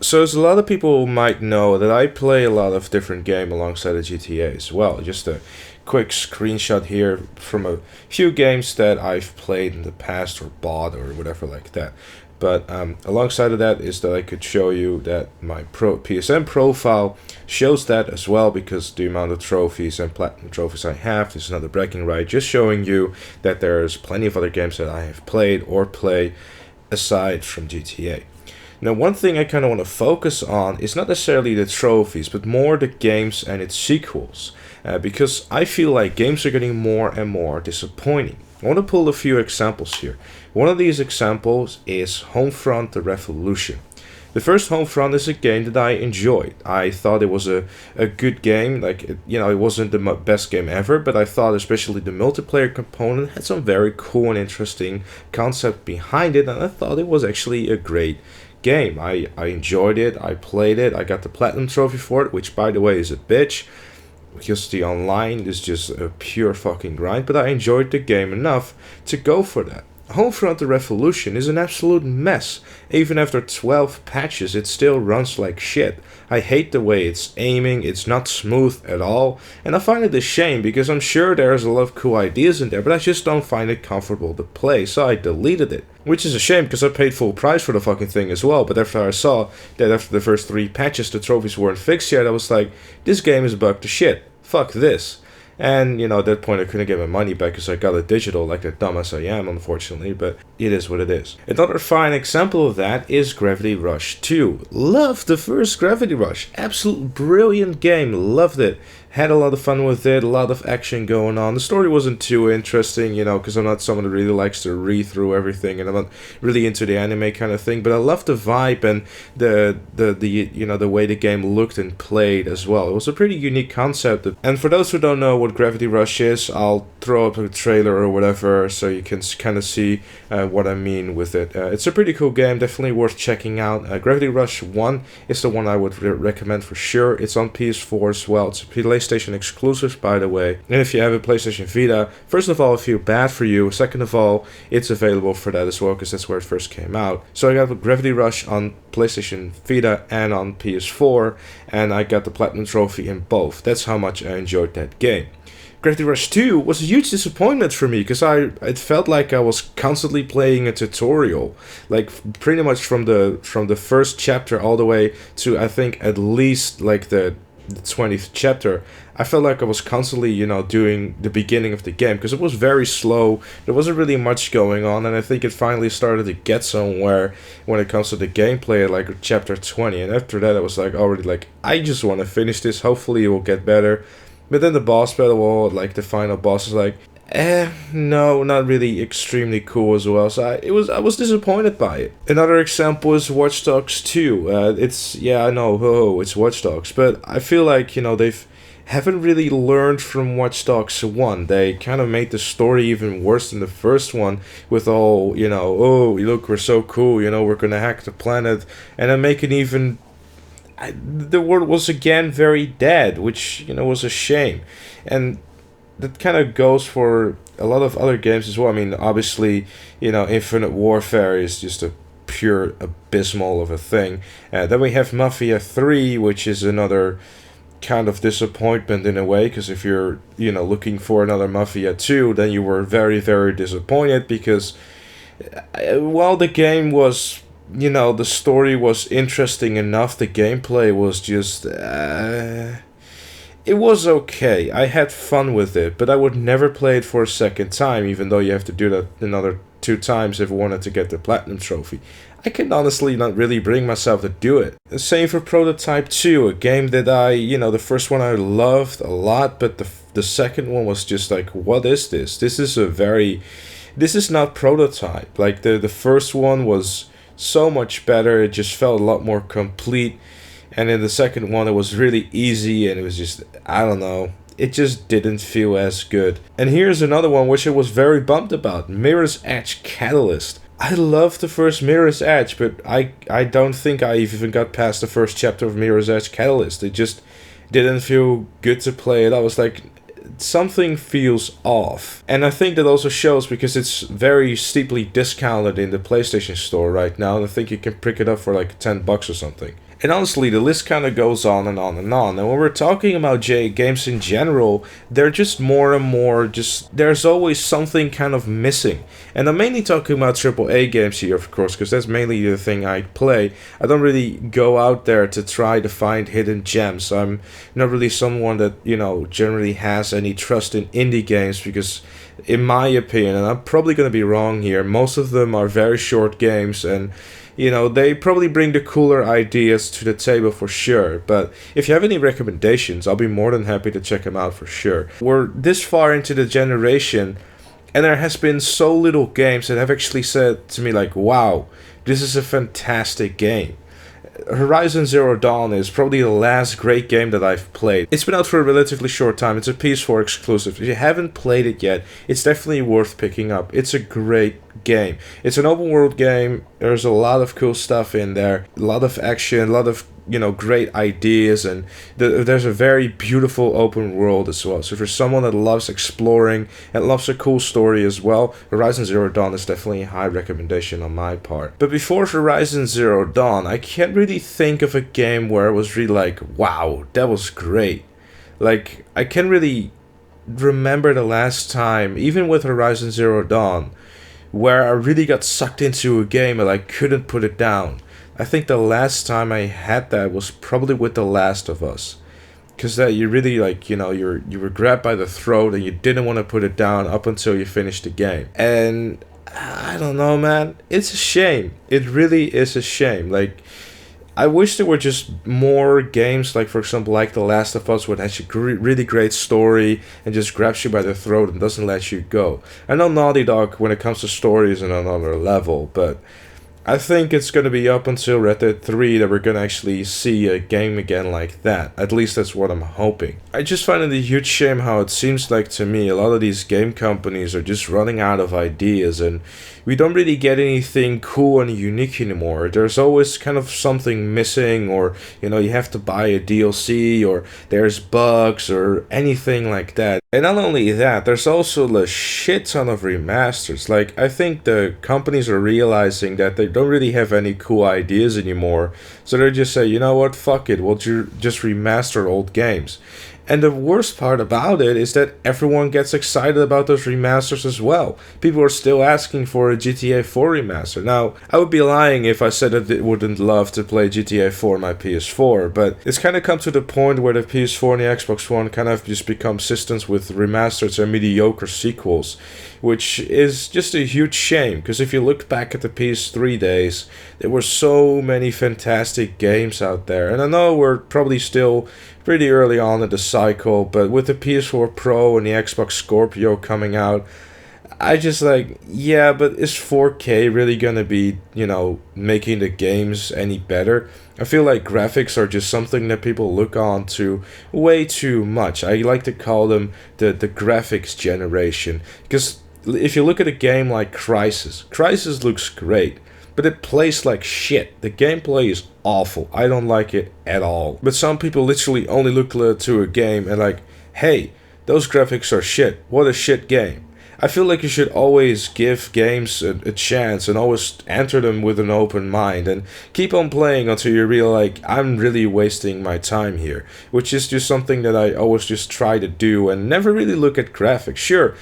So as a lot of people might know that I play a lot of different game alongside the GTA as well. Just a quick screenshot here from a few games that I've played in the past or bought or whatever like that. But alongside of that is that I could show you that my PSN profile shows that as well, because the amount of trophies and platinum trophies I have. This is not a bragging right, just showing you that there's plenty of other games that I have played or play aside from GTA. Now, one thing I kind of want to focus on is not necessarily the trophies, but more the games and its sequels, because I feel like games are getting more and more disappointing. I want to pull a few examples here. One of these examples is Homefront: The Revolution. The first Homefront is a game that I enjoyed. I thought it was a good game. It wasn't the best game ever, but I thought especially the multiplayer component had some very cool and interesting concept behind it, and I thought it was actually a great game. I enjoyed it, I played it, I got the platinum trophy for it, which by the way is a bitch, because the online is just a pure fucking grind, but I enjoyed the game enough to go for that. Homefront: The Revolution is an absolute mess. Even after 12 patches, it still runs like shit. I hate the way it's aiming, it's not smooth at all, and I find it a shame because I'm sure there's a lot of cool ideas in there, but I just don't find it comfortable to play, so I deleted it. Which is a shame because I paid full price for the fucking thing as well, but after I saw that after the first 3 patches the trophies weren't fixed yet, I was like, this game is bugged to shit. Fuck this. And, at that point I couldn't get my money back because I got it digital like the dumbass I am, unfortunately, but it is what it is. Another fine example of that is Gravity Rush 2. Loved the first Gravity Rush. Absolute brilliant game. Loved it. Had a lot of fun with it, a lot of action going on. The story wasn't too interesting, because I'm not someone who really likes to read through everything, and I'm not really into the anime kind of thing, but I loved the vibe and the way the game looked and played as well. It was a pretty unique concept. And for those who don't know what Gravity Rush is, I'll throw up a trailer or whatever so you can kind of see what I mean with it. It's a pretty cool game, definitely worth checking out. Gravity Rush 1 is the one I would recommend for sure. It's on PS4 as well. It's a PlayStation exclusive, by the way. And if you have a PlayStation Vita, first of all, I feel bad for you. Second of all, it's available for that as well, because that's where it first came out. So I got Gravity Rush on PlayStation Vita and on PS4, and I got the Platinum Trophy in both. That's how much I enjoyed that game. Gravity Rush 2 was a huge disappointment for me because it felt like I was constantly playing a tutorial, like pretty much from the first chapter all the way to I think at least like the 20th chapter. I felt like I was constantly, doing the beginning of the game because it was very slow. There wasn't really much going on, and I think it finally started to get somewhere when it comes to the gameplay at like chapter 20. And after that, I was like already like, I just want to finish this. Hopefully, it will get better. But then the boss battle, like the final boss, is like, no, not really extremely cool as well. So I was disappointed by it. Another example is Watch Dogs 2. I know, it's Watch Dogs, but I feel like, they've haven't really learned from Watch Dogs 1. They kind of made the story even worse than the first one with all, oh, look, we're so cool, we're gonna hack the planet, and then make it even... the world was again very dead, which, was a shame. And that kind of goes for a lot of other games as well. I mean, obviously, Infinite Warfare is just a pure abysmal of a thing. Then we have Mafia 3, which is another kind of disappointment in a way, because if you're, looking for another Mafia 2, then you were very, very disappointed because while the game was... the story was interesting enough, the gameplay was just... it was okay. I had fun with it, but I would never play it for a second time, even though you have to do that another 2 times if I wanted to get the Platinum Trophy. I can honestly not really bring myself to do it. The same for Prototype 2, a game that the first one I loved a lot, but the second one was just like, what is this? This is not Prototype. Like, the first one was so much better, it just felt a lot more complete. And in the second one, it was really easy, and it was just, I don't know, it just didn't feel as good. And here's another one which I was very bummed about, Mirror's Edge Catalyst. I loved the first Mirror's Edge, but I don't think I even got past the first chapter of Mirror's Edge Catalyst. It just didn't feel good to play it. I was like, something feels off. And I think that also shows because it's very steeply discounted in the PlayStation Store right now, and I think you can pick it up for like $10 or something. And honestly, the list kind of goes on and on and on. And when we're talking about games in general, they're just more and more just, there's always something kind of missing. And I'm mainly talking about AAA games here, of course, because that's mainly the thing I play. I don't really go out there to try to find hidden gems. I'm not really someone that, generally has any trust in indie games because, in my opinion, and I'm probably going to be wrong here, most of them are very short games and they probably bring the cooler ideas to the table for sure. But if you have any recommendations, I'll be more than happy to check them out for sure. We're this far into the generation, and there has been so little games that have actually said to me like, wow, this is a fantastic game. Horizon Zero Dawn is probably the last great game that I've played. It's been out for a relatively short time. It's a PS4 exclusive. If you haven't played it yet, it's definitely worth picking up. It's a great game. It's an open world game. There's a lot of cool stuff in there. A lot of action, a lot of great ideas, and there's a very beautiful open world as well. So for someone that loves exploring and loves a cool story as well, Horizon Zero Dawn is definitely a high recommendation on my part. But before Horizon Zero Dawn, I can't really think of a game where it was really like, wow, that was great. Like, I can't really remember the last time, even with Horizon Zero Dawn, where I really got sucked into a game and I couldn't put it down. I think the last time I had that was probably with The Last of Us, because that you really you were grabbed by the throat and you didn't want to put it down up until you finished the game. And I don't know, man, it's a shame. It really is a shame. Like, I wish there were just more games, like for example, like The Last of Us, which has a really great story and just grabs you by the throat and doesn't let you go. I know Naughty Dog, when it comes to stories, on another level, but I think it's going to be up until Red Dead 3 that we're going to actually see a game again like that. At least that's what I'm hoping. I just find it a huge shame how it seems like to me a lot of these game companies are just running out of ideas and we don't really get anything cool and unique anymore. There's always kind of something missing, or you have to buy a DLC, or there's bugs or anything like that. And not only that, there's also a shit ton of remasters. Like, I think the companies are realizing that they don't really have any cool ideas anymore, so they just say, you know what, fuck it, we'll just remaster old games. And the worst part about it is that everyone gets excited about those remasters as well. People are still asking for a GTA 4 remaster. Now, I would be lying if I said that I wouldn't love to play GTA 4 on my PS4, but it's kind of come to the point where the PS4 and the Xbox One kind of just become systems with remasters and mediocre sequels, which is just a huge shame, because if you look back at the PS3 days, there were so many fantastic games out there. And I know we're probably still pretty early on in the cycle, but with the PS4 Pro and the Xbox Scorpio coming out, I just yeah, but is 4K really gonna be, making the games any better? I feel like graphics are just something that people look on to way too much. I like to call them the graphics generation, because if you look at a game like Crysis looks great, but it plays like shit. The gameplay is awful. I don't like it at all. But some people literally only look to a game and like, hey, those graphics are shit. What a shit game. I feel like you should always give games a chance and always enter them with an open mind and keep on playing until you realize, like, I'm really wasting my time here. Which is just something that I always just try to do and never really look at graphics. Sure,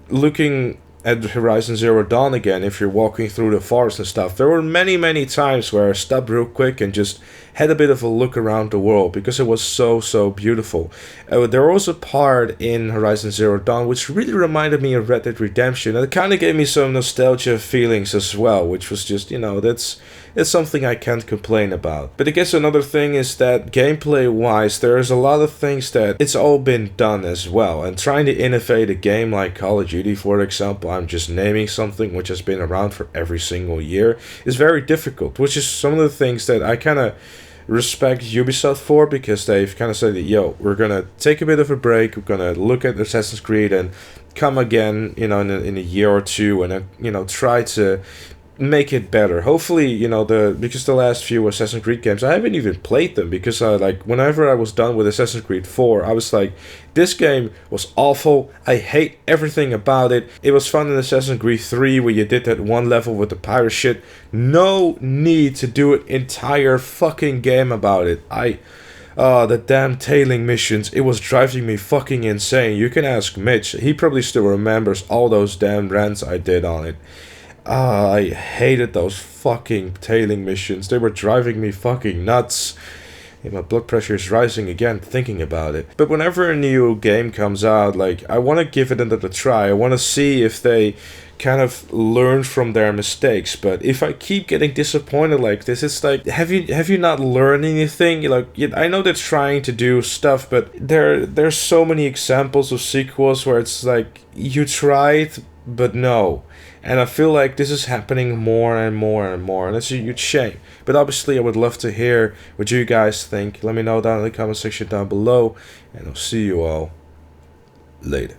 looking at Horizon Zero Dawn again, if you're walking through the forest and stuff, there were many times where I stopped real quick and just had a bit of a look around the world because it was so beautiful. There was a part in Horizon Zero Dawn which really reminded me of Red Dead Redemption, and it kind of gave me some nostalgia feelings as well, which was just, that's something I can't complain about. But I guess another thing is that gameplay wise, there's a lot of things that it's all been done as well, and trying to innovate a game like Call of Duty, for example, I'm just naming something which has been around for every single year, is very difficult, which is some of the things that I kind of respect Ubisoft for, because they've kind of said that, yo, we're gonna take a bit of a break, we're gonna look at Assassin's Creed and come again, in a year or two, and try to make it better. Hopefully, because the last few Assassin's Creed games, I haven't even played them because whenever I was done with Assassin's Creed 4, I was like, this game was awful. I hate everything about it. It was fun in Assassin's Creed 3 where you did that one level with the pirate shit. No need to do an entire fucking game about it. The damn tailing missions, it was driving me fucking insane. You can ask Mitch, he probably still remembers all those damn rants I did on it. I hated those fucking tailing missions. They were driving me fucking nuts. And my blood pressure is rising again thinking about it. But whenever a new game comes out, I want to give it another try. I want to see if they kind of learn from their mistakes. But if I keep getting disappointed like this, it's like, have you not learned anything? I know they're trying to do stuff, but there's so many examples of sequels where it's like, you tried, but no. And I feel like this is happening more and more and more, and it's a huge shame. But obviously I would love to hear what you guys think. Let me know down in the comment section down below, and I'll see you all later.